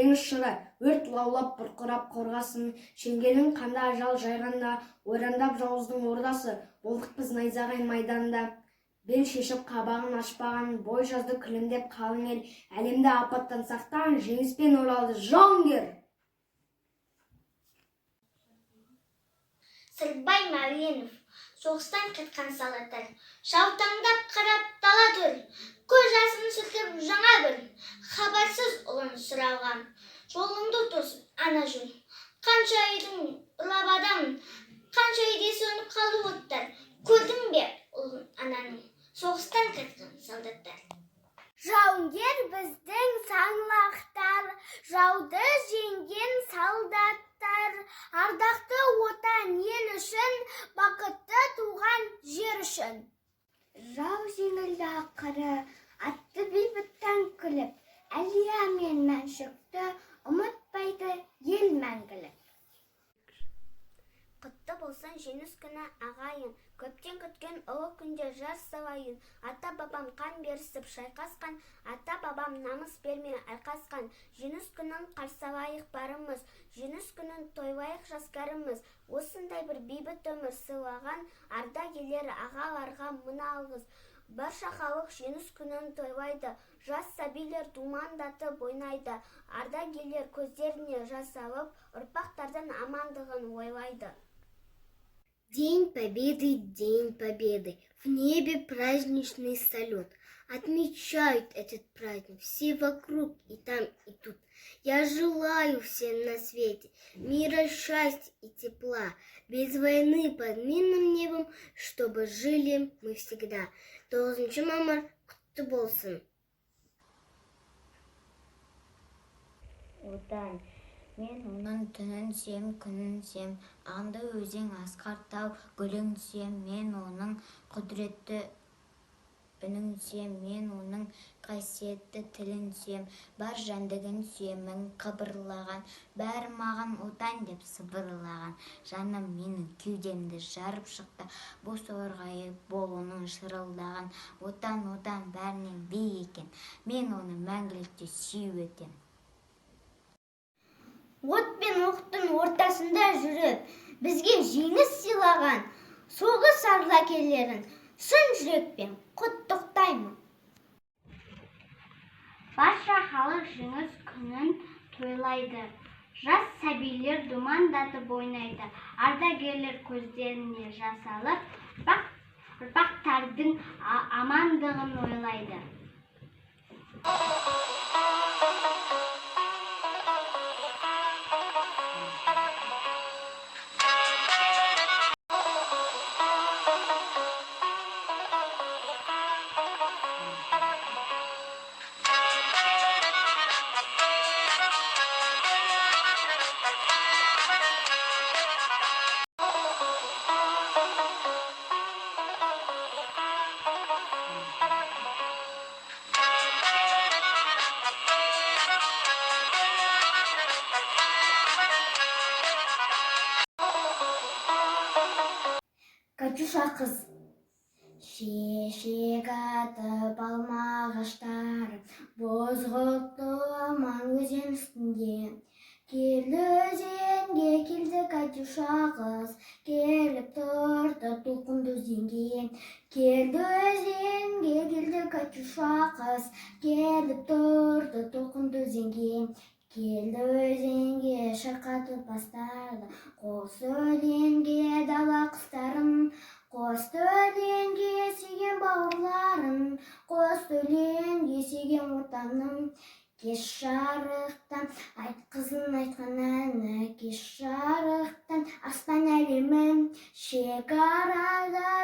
теңіз шыры, өрт лаулап бұрқырап қорғасын, шеңгелін қанда ажал жайғанда, ойрандап жауыздың ордасы, болдықпыз найзағай майданда. Бел шешіп қабағын ашпаған, бой жазды күлімдеп қалың ел, әлемді апаттан сақтаған, жеңіспен оралды жауынгер. Сырбай Мәуленов, соғыстан қайтқан солдаттар, жаутаңдап қарап дала төр, көз жасын сүртіп жаңа бір, хабарсыз ұлын сұраған, жолыңды тосып ана жүр. Қанша үйдің ұрлап адам, қанша үйде сөніп қалды оттар, көрдің бе ұлын ананың, соғыстан қайтқан солдаттар. Жауынгер біздің саңлақтар, жауды жеңген солдаттар, ардақты отан ел үшін, бақытты туған жер үшін. Жау жеңілді ақыры, атты бейбіттен күліп, әлия мен мәншүкті ұмытпайды ел мәңгілік. Құтты болсын жеңіс күні ағайын, көптен күткен ұлы күнде жар салайын. Ата-бабам қан берісіп шайқасқан, ата-бабам намыс бермей айқасқан. Жеңіс күнін қарсалайық барымыз, жеңіс күнін тойлайық жастарымыз. Осындай бір бейбіт өмір сыйлаған ардагерлер ағаларға мың алғыс. Барша халық жеңіс күнін тойлайды, жас сәбилер думандатып ойнайды. Ардагерлер көздеріне жас алып, ұрпақтардың амандығын ойлайды. День Победы, в небе праздничный салют. Отмечают этот праздник все вокруг, и там, и тут. Я желаю всем на свете мира, счастья и тепла, без войны под мирным небом, чтобы жили мы всегда. 9 мамыр құтты болсын. Отан, мен оның түнін сем, күнін сем, аңды өзен асқар тау гүлін сем, мен оның құдіретті үнін сем, мен оның қасиетті тілін сем, бар жәндігін сүйемін қыбырлаған, бәрі маған отан деп сыбырлаған, жаным менің кеудемді жарып шықты, бос орғайып болуының шырылдаған, отан бәрінен биік екен, мен оны мәңгілікте сүйіп өтем. От пен оқтың ортасында жүріп, бізге жеңіс сыйлаған соғыс ардагерлерін шын жүрекпен құттықтаймын. Барша халық жеңіс күнін тойлайды, жас сәбилер думандатып ойнайды, ардагерлер көздеріне жас алып, ұрпақтардың амандығын ойлайды. Катюша қыз. Шешек атып алмағаштар, бозғылтты аман өзен үстінде. Келді өзенге, келді Катюша қыз, келіп тұрды толқынды өзенге. Келді өзенге, келді Катюша қыз, келіп тұрды толқынды өзенге. Келді өзенге шырқатып бастады, қос өлеңге дала құстарым, қос өлеңге сүйген бауырларым, қос өлеңге сүйген отаным. Кеш жарықтан айт қызын айтқан әні, кеш жарықтан аспан әлемім, шекарада